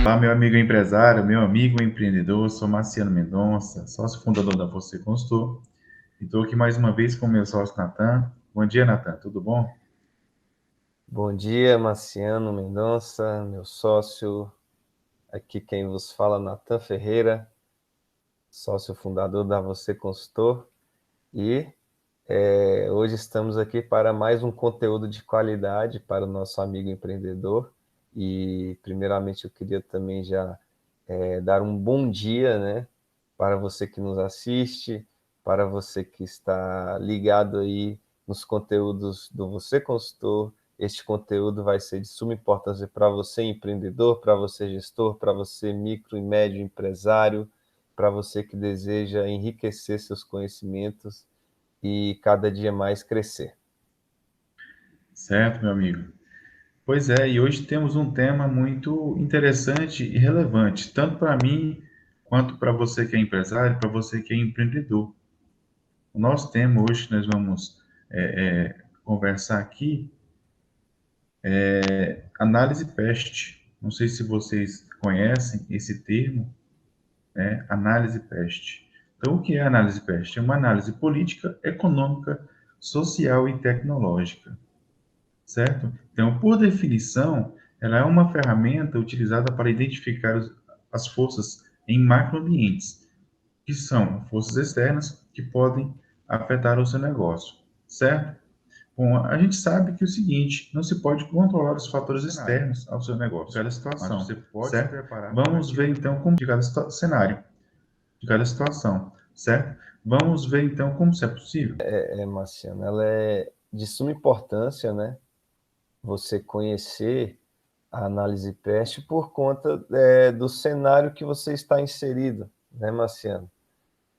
Olá, meu amigo empresário, meu amigo empreendedor, sou Marciano Mendonça, sócio fundador da Você Consultor, e estou aqui mais uma vez com o meu sócio Natan. Bom dia, Natan, tudo bom? Bom dia, Marciano Mendonça, meu sócio. Aqui quem vos fala, Natan Ferreira, sócio fundador da Você Consultor. E hoje estamos aqui para mais um conteúdo de qualidade para o nosso amigo empreendedor. E, primeiramente, eu queria também já dar um bom dia, né, para você que nos assiste, para você que está ligado aí nos conteúdos do Você Consultor. Este conteúdo vai ser de suma importância para você, empreendedor, para você, gestor, para você, micro e médio empresário, para você que deseja enriquecer seus conhecimentos e cada dia mais crescer. Certo, meu amigo. Pois é, e hoje temos um tema muito interessante e relevante, tanto para mim quanto para você que é empresário, para você que é empreendedor. O nosso tema hoje que nós vamos conversar aqui é análise PEST. Não sei se vocês conhecem esse termo, análise PEST. Então, o que é análise PEST? É uma análise política, econômica, social e tecnológica, certo? Então, por definição, ela é uma ferramenta utilizada para identificar as forças em macroambientes, que são forças externas que podem afetar o seu negócio, certo? Bom, a gente sabe que é o seguinte, não se pode controlar os fatores externos ao seu negócio, de cada situação, mas você pode certo? Se preparar. Vamos ver então como de cada cenário, de cada situação, certo? Vamos ver então como isso é possível. Marciano, ela é de suma importância, né? Você conhecer a análise PEST por conta do cenário que você está inserido, né, Marciano?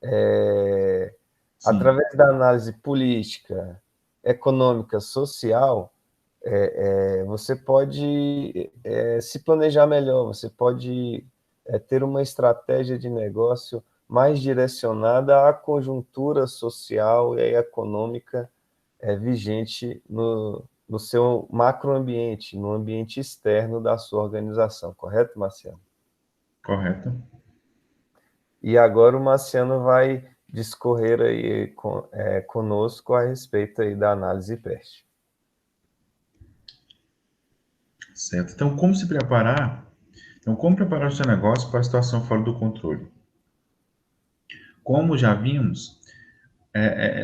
Sim, Através da análise política, econômica, social, você pode se planejar melhor, você pode ter uma estratégia de negócio mais direcionada à conjuntura social e econômica vigente no seu macroambiente, no ambiente externo da sua organização, correto, Marciano? correto. E agora o Marciano vai discorrer aí conosco a respeito aí da análise PEST. Certo. Então, como se preparar? Então, como preparar o seu negócio para a situação fora do controle? Como já vimos,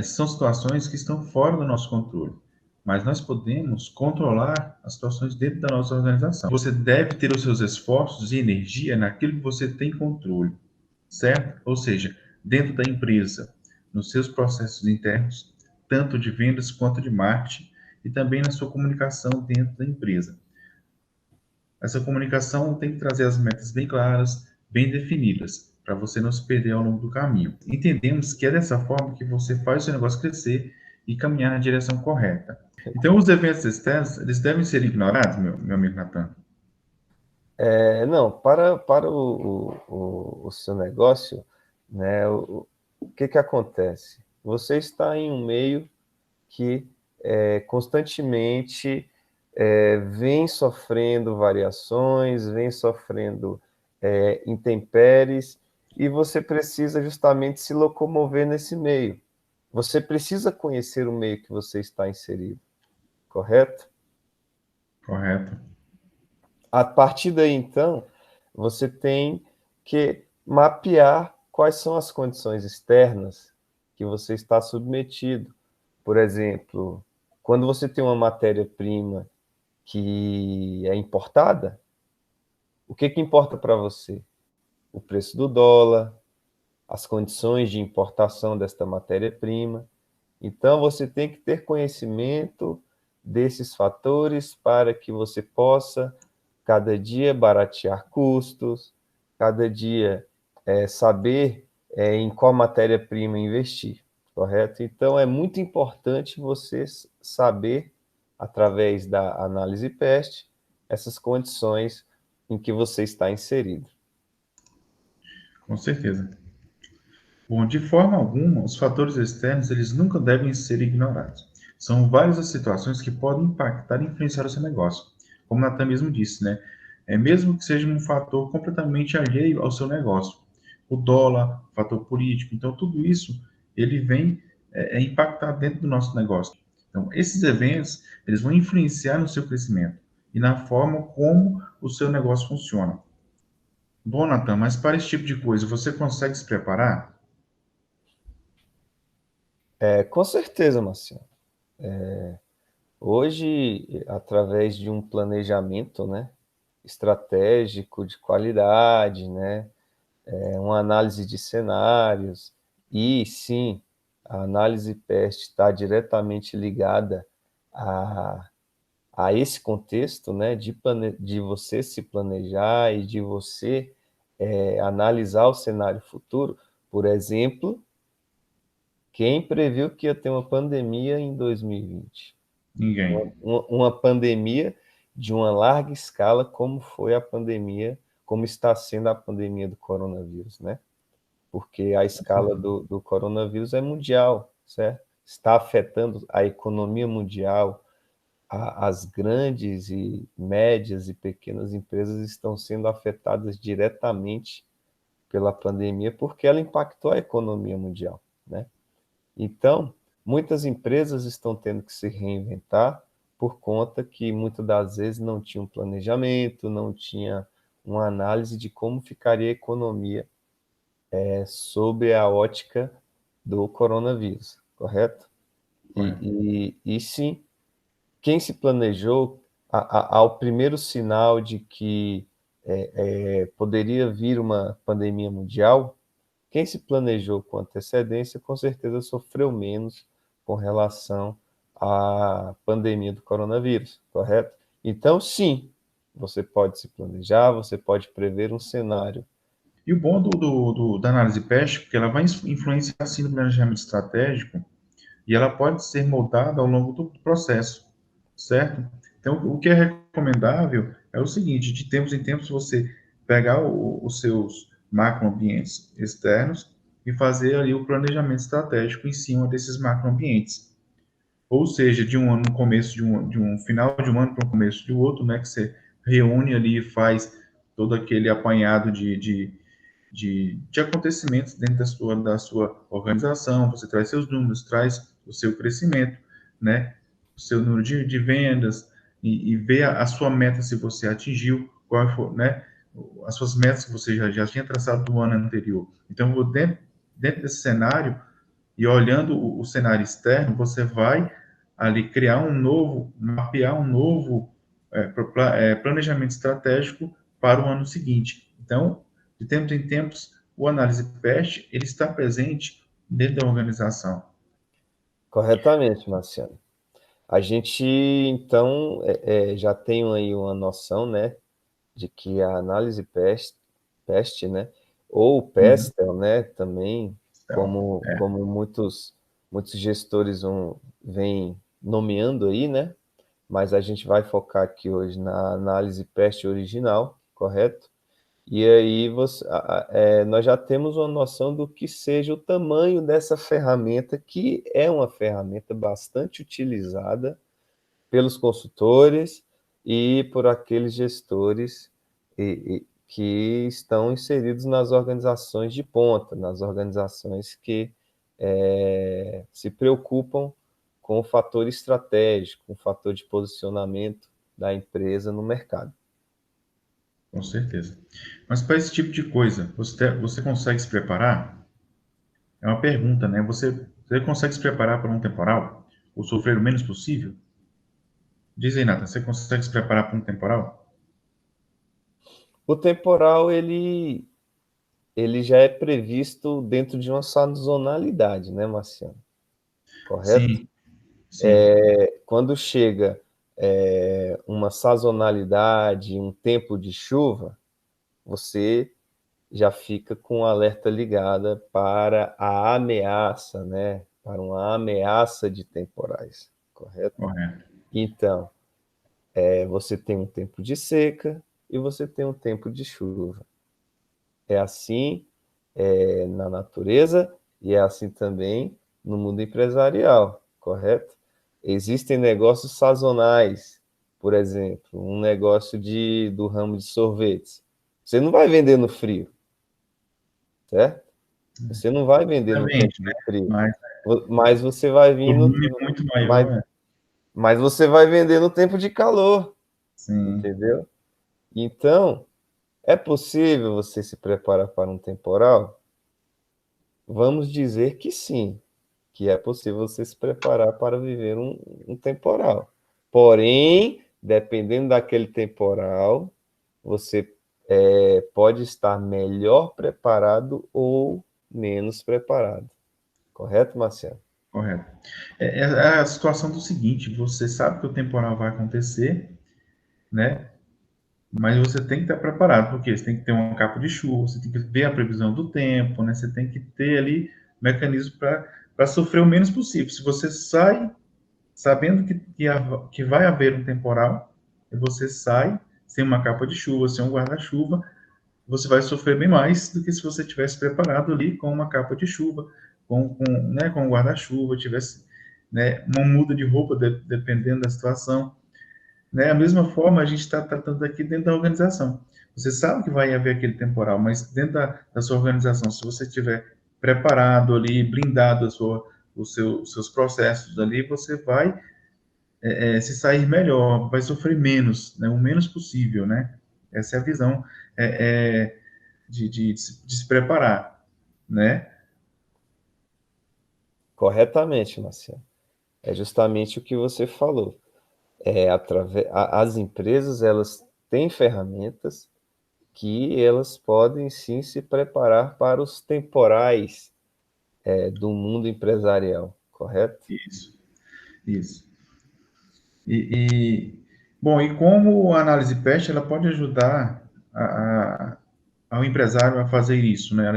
são situações que estão fora do nosso controle, mas nós podemos controlar as situações dentro da nossa organização. Você deve ter os seus esforços e energia naquilo que você tem controle, certo? Ou seja, dentro da empresa, nos seus processos internos, tanto de vendas quanto de marketing, e também na sua comunicação dentro da empresa. Essa comunicação tem que trazer as metas bem claras, bem definidas, para você não se perder ao longo do caminho. Entendemos que é dessa forma que você faz o seu negócio crescer e caminhar na direção correta. Então, os eventos externos, eles devem ser ignorados, meu amigo Natan? Não, para o seu negócio, né, o que acontece? Você está em um meio que constantemente vem sofrendo variações, vem sofrendo intempéries, e você precisa justamente se locomover nesse meio. Você precisa conhecer o meio que você está inserido, correto? Correto. A partir daí, então, você tem que mapear quais são as condições externas que você está submetido. Por exemplo, quando você tem uma matéria-prima que é importada, o que importa para você? O preço do dólar, as condições de importação desta matéria-prima. Então, você tem que ter conhecimento desses fatores para que você possa, cada dia, baratear custos, cada dia saber em qual matéria-prima investir, correto? Então, é muito importante você saber, através da análise PEST, essas condições em que você está inserido. Com certeza. Bom, de forma alguma, os fatores externos, eles nunca devem ser ignorados. São várias as situações que podem impactar e influenciar o seu negócio. Como o Natan mesmo disse, né? mesmo que seja um fator completamente alheio ao seu negócio. O dólar, fator político, então tudo isso ele vem impactar dentro do nosso negócio. Então, esses eventos, eles vão influenciar no seu crescimento e na forma como o seu negócio funciona. Bom, Natan, mas para esse tipo de coisa, você consegue se preparar? Com certeza, Marciano. Hoje, através de um planejamento, né, estratégico de qualidade, né, uma análise de cenários, e sim, a análise PEST está diretamente ligada a, a esse contexto, né, de você se planejar e de você analisar o cenário futuro. Por exemplo, quem previu que ia ter uma pandemia em 2020? Ninguém. Uma pandemia de uma larga escala, como foi a pandemia, como está sendo a pandemia do coronavírus, né? Porque a escala do coronavírus é mundial, certo? Está afetando a economia mundial, as grandes e médias e pequenas empresas estão sendo afetadas diretamente pela pandemia, porque ela impactou a economia mundial, né? Então, muitas empresas estão tendo que se reinventar por conta que muitas das vezes não tinha um planejamento, não tinha uma análise de como ficaria a economia sob a ótica do coronavírus, correto? Correto. E sim, quem se planejou ao primeiro sinal de que poderia vir uma pandemia mundial, quem se planejou com antecedência, com certeza sofreu menos com relação à pandemia do coronavírus, correto? Então, sim, você pode se planejar, você pode prever um cenário. E o bom da análise PEST, porque ela vai influenciar sim no planejamento estratégico e ela pode ser moldada ao longo do processo, certo? Então, o que é recomendável é o seguinte, de tempos em tempos você pegar os seus macroambientes externos e fazer ali o planejamento estratégico em cima desses macroambientes. Ou seja, de um ano no começo de um final de um ano para o começo de outro, né, que você reúne ali e faz todo aquele apanhado de acontecimentos dentro da sua organização, você traz seus números, traz o seu crescimento, né, o seu número de vendas e vê a sua meta se você atingiu, qual foi, né, as suas metas que você já tinha traçado no ano anterior. Então, dentro desse cenário e olhando o cenário externo, você vai ali criar mapear um novo planejamento estratégico para o ano seguinte. Então, de tempos em tempos, o análise PEST ele está presente dentro da organização. Corretamente, Marciano. A gente, então, já tem aí uma noção, né, de que a análise PEST, né, ou Uhum. PESTEL, né, também, Então, como muitos gestores vêm nomeando aí, né, mas a gente vai focar aqui hoje na análise PEST original, correto? E aí nós já temos uma noção do que seja o tamanho dessa ferramenta, que é uma ferramenta bastante utilizada pelos consultores e por aqueles gestores que estão inseridos nas organizações de ponta, nas organizações que se preocupam com o fator estratégico, com o fator de posicionamento da empresa no mercado. com certeza. Mas para esse tipo de coisa, você consegue se preparar? É uma pergunta, né? Você consegue se preparar para um temporal? Ou sofrer o menos possível? Diz aí, Nathan, você consegue se preparar para um temporal? O temporal, ele já é previsto dentro de uma sazonalidade, né, Marciano? Correto? Sim, sim. Quando chega uma sazonalidade, um tempo de chuva, você já fica com o alerta ligada para a ameaça, né? Para uma ameaça de temporais, correto? Correto. Então, você tem um tempo de seca e você tem um tempo de chuva. É assim na natureza e é assim também no mundo empresarial, correto? Existem negócios sazonais, por exemplo, um negócio do ramo de sorvetes. Você não vai vender no frio, certo? Você não vai vender no tempo Exatamente, né? de frio, Mas mas você vai o vir volume é muito mas, maior, né? mas você vai vender no tempo de calor, Sim, entendeu? Então, é possível você se preparar para um temporal? Vamos dizer que sim, que é possível você se preparar para viver um temporal. Porém, dependendo daquele temporal, você pode estar melhor preparado ou menos preparado. Correto, Marcelo? correto. É a situação do seguinte, você sabe que o temporal vai acontecer, né? Mas você tem que estar preparado, porque você tem que ter uma capa de chuva, você tem que ver a previsão do tempo, né? Você tem que ter ali mecanismos para sofrer o menos possível. Se você sai sabendo que vai haver um temporal, e você sai sem uma capa de chuva, sem um guarda-chuva, você vai sofrer bem mais do que se você tivesse preparado ali com uma capa de chuva, com um guarda-chuva, tivesse, né, uma muda de roupa, dependendo da situação. Né? A mesma forma, a gente está tratando aqui dentro da organização. Você sabe que vai haver aquele temporal, mas dentro da sua organização, se você estiver preparado ali, blindado os seus processos ali, você vai se sair melhor, vai sofrer menos, né? O menos possível, né? Essa é a visão de se preparar, né? Corretamente, Marcelo. É justamente o que você falou. As empresas, elas têm ferramentas que elas podem sim se preparar para os temporais do mundo empresarial, correto? Isso, isso. E, bom, e como a análise PEST, ela pode ajudar ao empresário a fazer isso, né?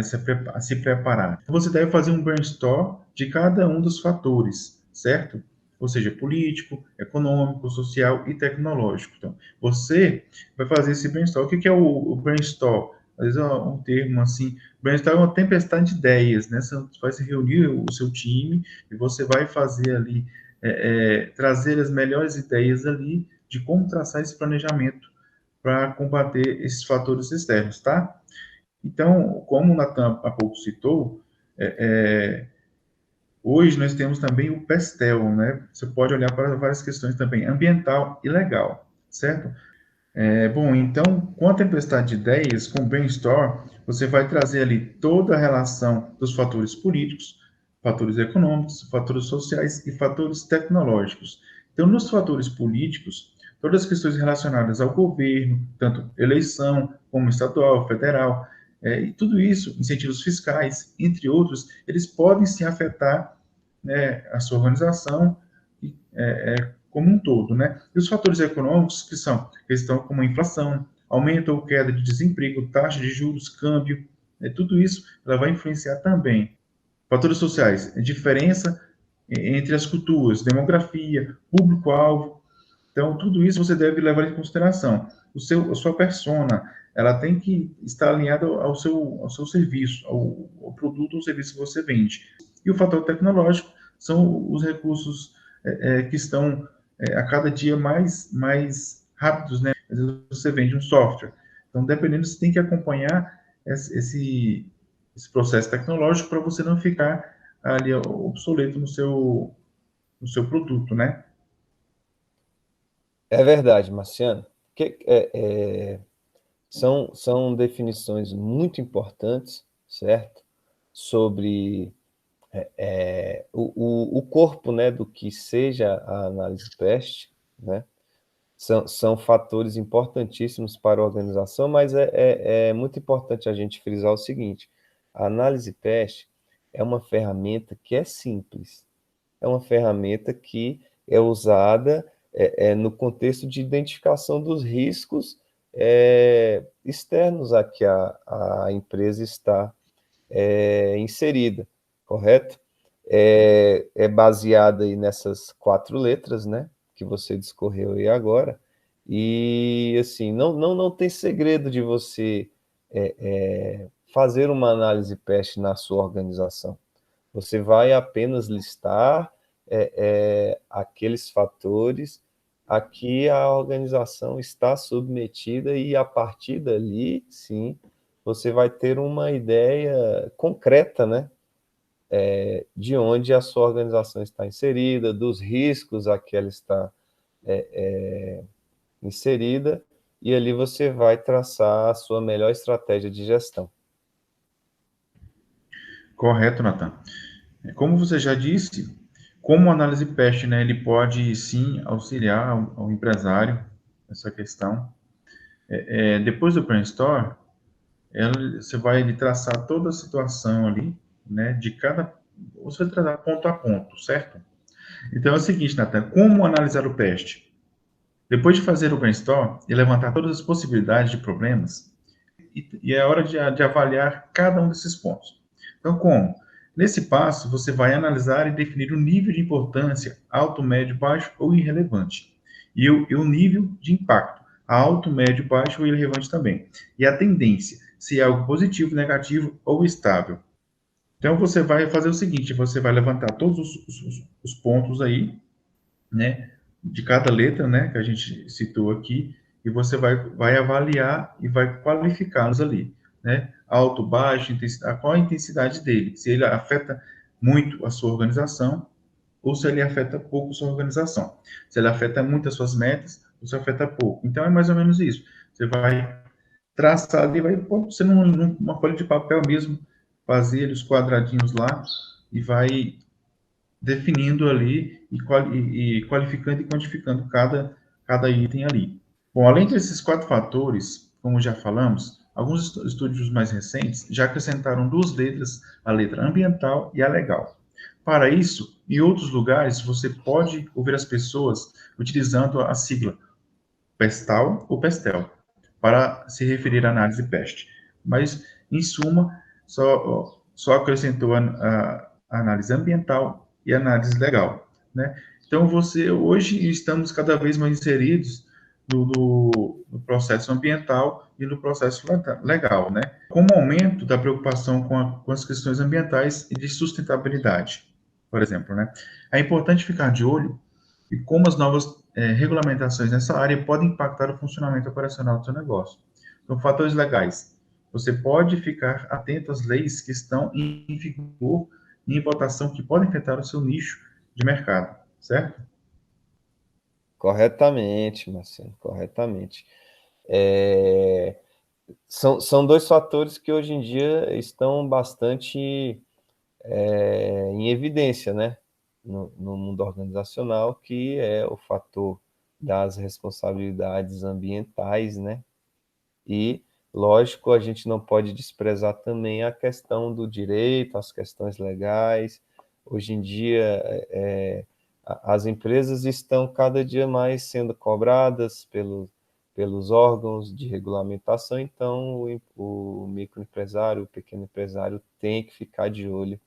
A se preparar. Então, você deve fazer um brainstorm de cada um dos fatores, certo? Ou seja, político, econômico, social e tecnológico. Então, você vai fazer esse brainstorm. O que é o brainstorm? Às vezes é um termo assim, brainstorm é uma tempestade de ideias, né? Você vai se reunir o seu time e você vai fazer ali, trazer as melhores ideias ali de como traçar esse planejamento para combater esses fatores externos, tá? Então, como o Natan há pouco citou, hoje nós temos também o PESTEL, né? Você pode olhar para várias questões também, ambiental e legal, certo? Bom, então, com a tempestade de ideias, com o brainstorm, você vai trazer ali toda a relação dos fatores políticos, fatores econômicos, fatores sociais e fatores tecnológicos. Então, nos fatores políticos, todas as questões relacionadas ao governo, tanto eleição como estadual, federal, e tudo isso, incentivos fiscais, entre outros, eles podem se afetar, né, a sua organização como um todo, né? E os fatores econômicos, que são questão como a inflação, aumento ou queda de desemprego, taxa de juros, câmbio, tudo isso ela vai influenciar também. Fatores sociais, a diferença entre as culturas, demografia, público-alvo. Então, tudo isso você deve levar em consideração. A sua persona, ela tem que estar alinhada ao seu serviço, ao produto ou serviço que você vende. E o fator tecnológico são os recursos que estão a cada dia mais rápidos, né? Às vezes você vende um software. Então, dependendo, você tem que acompanhar esse processo tecnológico para você não ficar ali obsoleto no seu produto, né? É verdade, Marciano. Que, são definições muito importantes, certo? Sobre o corpo, né, do que seja a análise PEST, né? São fatores importantíssimos para a organização, mas é muito importante a gente frisar o seguinte: a análise PEST é uma ferramenta que é simples, é uma ferramenta que é usada no contexto de identificação dos riscos externos a que a empresa está inserida, correto? É baseada aí nessas 4 letras, né, que você discorreu aí agora, e assim, não tem segredo de você fazer uma análise PEST na sua organização. Você vai apenas listar aqueles fatores aqui a organização está submetida e, a partir dali, sim, você vai ter uma ideia concreta, né, de onde a sua organização está inserida, dos riscos a que ela está inserida, e ali você vai traçar a sua melhor estratégia de gestão. Correto, Nathan. Como você já disse, como análise PEST, né, ele pode sim auxiliar ao empresário nessa questão. Depois do brainstorm, você vai traçar toda a situação ali, né, de cada, você vai tratar ponto a ponto, certo? Então é o seguinte, Nathan, como analisar o PEST? Depois de fazer o brainstorm e levantar todas as possibilidades de problemas, e é hora de avaliar cada um desses pontos. Então, como? Nesse passo, você vai analisar e definir o nível de importância, alto, médio, baixo ou irrelevante. E o nível de impacto, alto, médio, baixo ou irrelevante também. E a tendência, se é algo positivo, negativo ou estável. Então, você vai fazer o seguinte, você vai levantar todos os pontos aí, né, de cada letra, né, que a gente citou aqui, e você vai avaliar e vai qualificá-los ali, né, alto, baixo, intensidade, qual a intensidade dele, se ele afeta muito a sua organização ou se ele afeta pouco a sua organização, se ele afeta muito as suas metas ou se afeta pouco. Então, é mais ou menos isso. Você vai traçar ali, vai pôr você numa folha de papel mesmo, fazer os quadradinhos lá e vai definindo ali e qualificando e quantificando cada item ali. Bom, além desses quatro fatores, como já falamos, alguns estúdios mais recentes já acrescentaram duas letras, a letra ambiental e a legal. Para isso, em outros lugares, você pode ouvir as pessoas utilizando a sigla PESTAL ou PESTEL, para se referir à análise PEST. Mas, em suma, só acrescentou a análise ambiental e a análise legal, né? Então, hoje estamos cada vez mais inseridos no processo ambiental e no processo legal, né? Com o aumento da preocupação com as questões ambientais e de sustentabilidade, por exemplo, né? É importante ficar de olho e como as novas regulamentações nessa área podem impactar o funcionamento operacional do seu negócio. Então, fatores legais. Você pode ficar atento às leis que estão em vigor e em votação que podem afetar o seu nicho de mercado, certo? Corretamente, Marcelo, corretamente. São dois fatores que hoje em dia estão bastante em evidência, né, no mundo organizacional, que é o fator das responsabilidades ambientais, né, e, lógico, a gente não pode desprezar também a questão do direito, as questões legais. Hoje em dia, as empresas estão cada dia mais sendo cobradas pelos órgãos de regulamentação, então o microempresário, o pequeno empresário tem que ficar de olho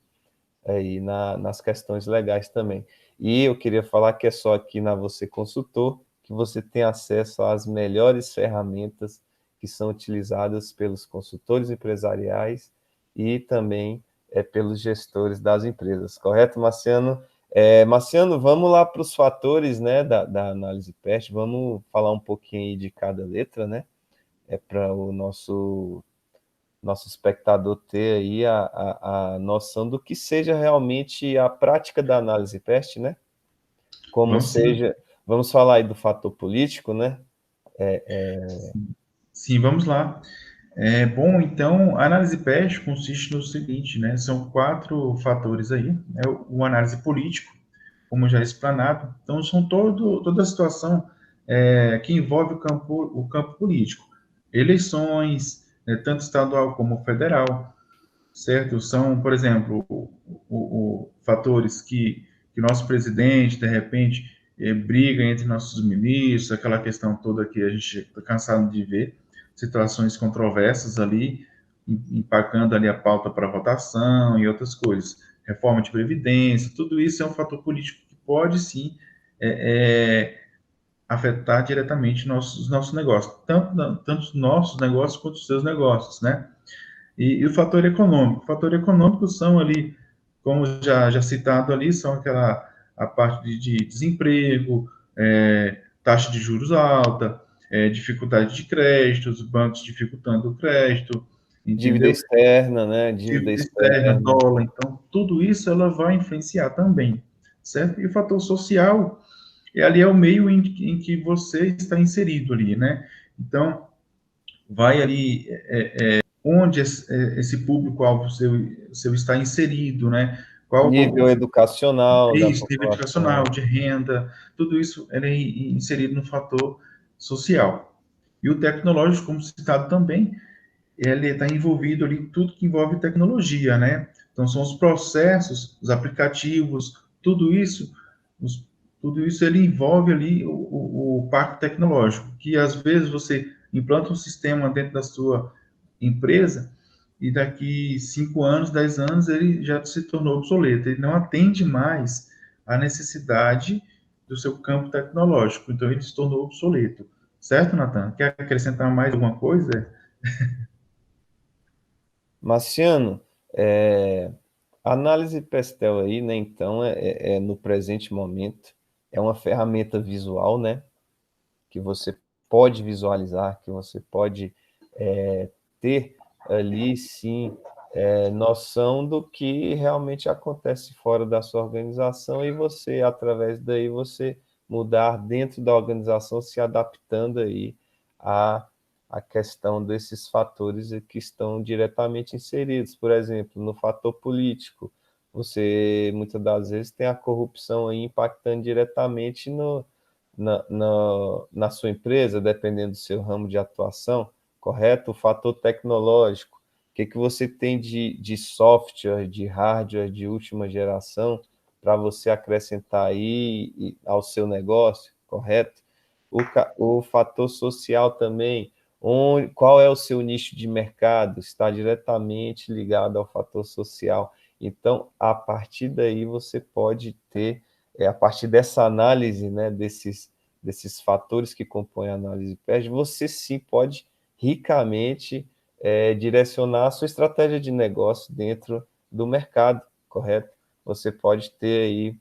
aí nas questões legais também. E eu queria falar que é só aqui na Você Consultor que você tem acesso às melhores ferramentas que são utilizadas pelos consultores empresariais e também pelos gestores das empresas. Correto, Marciano? Marciano, vamos lá para os fatores, né, da análise PEST, vamos falar um pouquinho aí de cada letra, né? Para o nosso espectador ter aí a noção do que seja realmente a prática da análise PEST, né? Como Vamos sim. seja, vamos falar aí do fator político, né? Sim, vamos lá. Bom, então, a análise PEST consiste no seguinte, né? São quatro fatores aí, né? O análise político, como já explanado. Então, são toda a situação que envolve o campo político. Eleições, né, tanto estadual como federal, certo? São, por exemplo, fatores que nosso presidente, de repente, briga entre nossos ministros, aquela questão toda que a gente está cansado de ver, situações controversas ali, empacando ali a pauta para votação e outras coisas. Reforma de Previdência, tudo isso é um fator político que pode, sim, afetar diretamente os nossos negócios, tanto os nossos negócios quanto os seus negócios, né? E o fator econômico. O fator econômico são ali, como já citado ali, são a parte de desemprego, taxa de juros alta, dificuldade de crédito, os bancos dificultando o crédito, Dívida entendeu? externa, né? Dívida Dívida externa, externa. dólar, então tudo isso ela vai influenciar também, certo? E o fator social ali é o meio em que você está inserido ali, né? Então, vai ali onde esse público-alvo seu está inserido, né? Qual Nível educacional da isso, nível educacional, população. de renda, tudo isso é inserido no fator social. E o tecnológico, como citado também, ele está envolvido ali em tudo que envolve tecnologia, né? Então, são os processos, os aplicativos, os, tudo isso ele envolve ali o parque tecnológico, que às vezes você implanta um sistema dentro da sua empresa e daqui 5 anos, 10 anos, ele já se tornou obsoleto, ele não atende mais à necessidade do seu campo tecnológico, então ele se tornou obsoleto. Certo, Natan? Quer acrescentar mais alguma coisa? Marciano, a análise Pestel aí, né, então, no presente momento, é uma ferramenta visual, né, que você pode visualizar, que você pode ter ali, sim, noção do que realmente acontece fora da sua organização e você, através daí, você mudar dentro da organização, se adaptando aí a a questão desses fatores que estão diretamente inseridos. Por exemplo, no fator político, você muitas das vezes tem a corrupção aí impactando diretamente na sua empresa, dependendo do seu ramo de atuação, correto? O fator tecnológico, o que você tem de software, de hardware de última geração para você acrescentar aí ao seu negócio, correto? O fator social também, qual é o seu nicho de mercado, está diretamente ligado ao fator social. Então, a partir daí, você pode ter, a partir dessa análise, né, desses fatores que compõem a análise PERS, você sim pode ricamente direcionar a sua estratégia de negócio dentro do mercado, correto? Você pode ter aí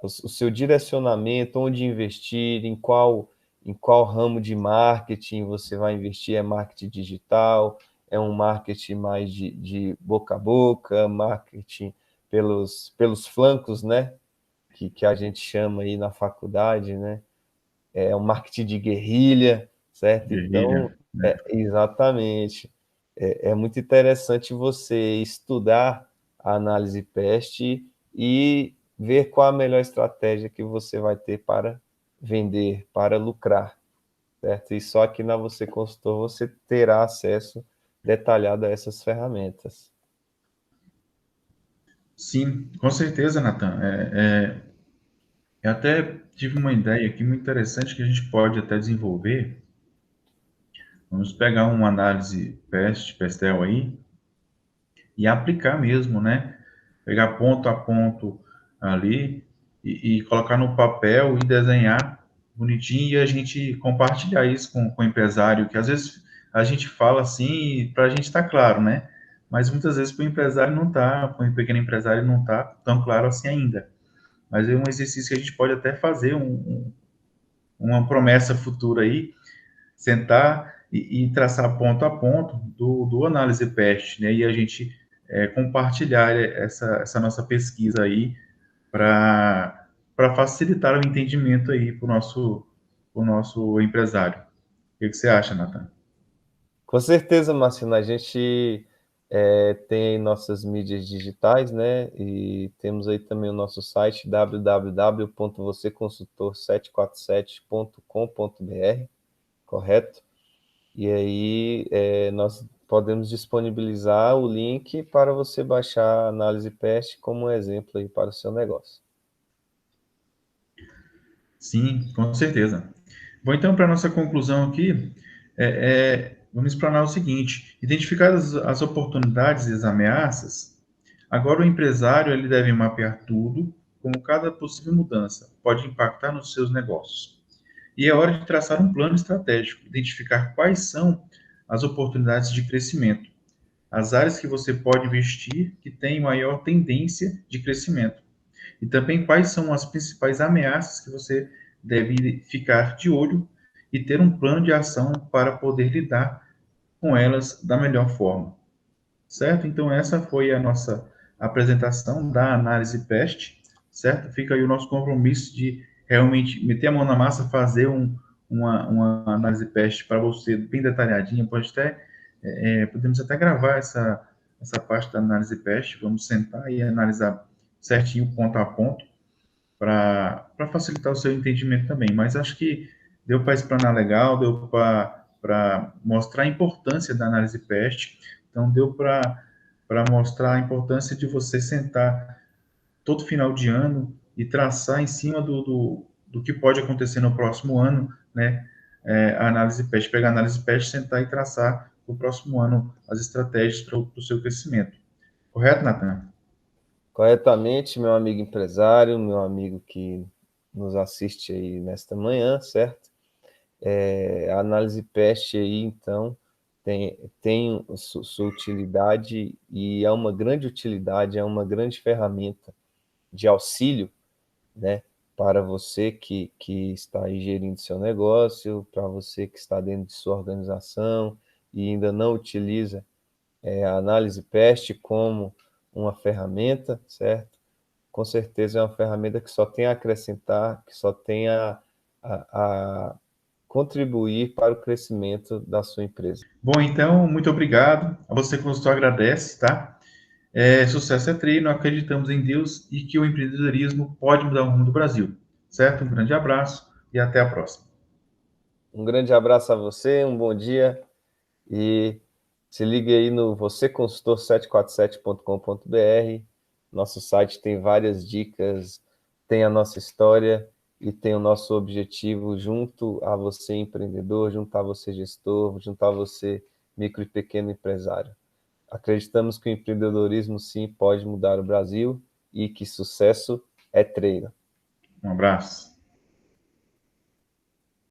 o seu direcionamento, onde investir, em qual ramo de marketing você vai investir, é marketing digital, é um marketing mais de boca a boca, marketing pelos flancos, né? Que a gente chama aí na faculdade, né? É um marketing de guerrilha, certo? Então, Guerrilha, né? exatamente. É muito interessante você estudar a análise PEST e ver qual a melhor estratégia que você vai ter para vender, para lucrar, certo? E só aqui na Você Consultor você terá acesso detalhado a essas ferramentas. Sim, com certeza, Natan. Eu até tive uma ideia aqui muito interessante que a gente pode até desenvolver. Vamos pegar uma análise PESTEL aí, e aplicar mesmo, né? Pegar ponto a ponto ali e colocar no papel e desenhar bonitinho e a gente compartilhar isso com o empresário, que às vezes a gente fala assim para a gente estar claro, né? Mas muitas vezes para o empresário não está, para o pequeno empresário não está tão claro assim ainda. Mas é um exercício que a gente pode até fazer, uma promessa futura aí, sentar e traçar ponto a ponto do análise PEST, né? E a gente compartilhar essa nossa pesquisa aí para facilitar o entendimento aí para o nosso empresário. O que você acha, Nathan? Com certeza, Marcelo, a gente tem aí nossas mídias digitais, né? E temos aí também o nosso site www.vocêconsultor747.com.br, correto? E aí nós podemos disponibilizar o link para você baixar a análise PEST como um exemplo aí para o seu negócio. Sim, com certeza. Bom, então, para nossa conclusão aqui, vamos explanar o seguinte: identificadas as oportunidades e as ameaças, agora o empresário ele deve mapear tudo, como cada possível mudança pode impactar nos seus negócios. E é hora de traçar um plano estratégico, identificar quais são as oportunidades de crescimento, as áreas que você pode investir que têm maior tendência de crescimento, e também quais são as principais ameaças que você deve ficar de olho e ter um plano de ação para poder lidar com elas da melhor forma, certo? Então, essa foi a nossa apresentação da análise PEST, certo? Fica aí o nosso compromisso de realmente meter a mão na massa, fazer uma análise PEST para você bem detalhadinha. Podemos até gravar essa parte da análise PEST, vamos sentar e analisar certinho, ponto a ponto, para facilitar o seu entendimento também. Mas acho que deu para explanar legal, deu para mostrar a importância da análise PEST, então deu para mostrar a importância de você sentar todo final de ano e traçar em cima do que pode acontecer no próximo ano, né? A análise PEST, pegar a análise PEST, sentar e traçar para o próximo ano as estratégias para o seu crescimento. Correto, Nathan? Corretamente, meu amigo empresário, meu amigo que nos assiste aí nesta manhã, certo? A análise PEST aí, então, tem sua utilidade e é uma grande utilidade, é uma grande ferramenta de auxílio, né, para você que está aí gerindo seu negócio, para você que está dentro de sua organização e ainda não utiliza a análise PEST como uma ferramenta, certo? Com certeza é uma ferramenta que só tem a acrescentar, que só tem a contribuir para o crescimento da sua empresa. Bom, então, muito obrigado. A você que nos agradece, tá? Sucesso é treino, acreditamos em Deus e que o empreendedorismo pode mudar o rumo do Brasil. Certo? Um grande abraço e até a próxima. Um grande abraço a você, um bom dia e se ligue aí no vocêconsultor747.com.br. Nosso site tem várias dicas, tem a nossa história e tem o nosso objetivo junto a você empreendedor, junto a você gestor, junto a você micro e pequeno empresário. Acreditamos que o empreendedorismo sim pode mudar o Brasil e que sucesso é treino. Um abraço.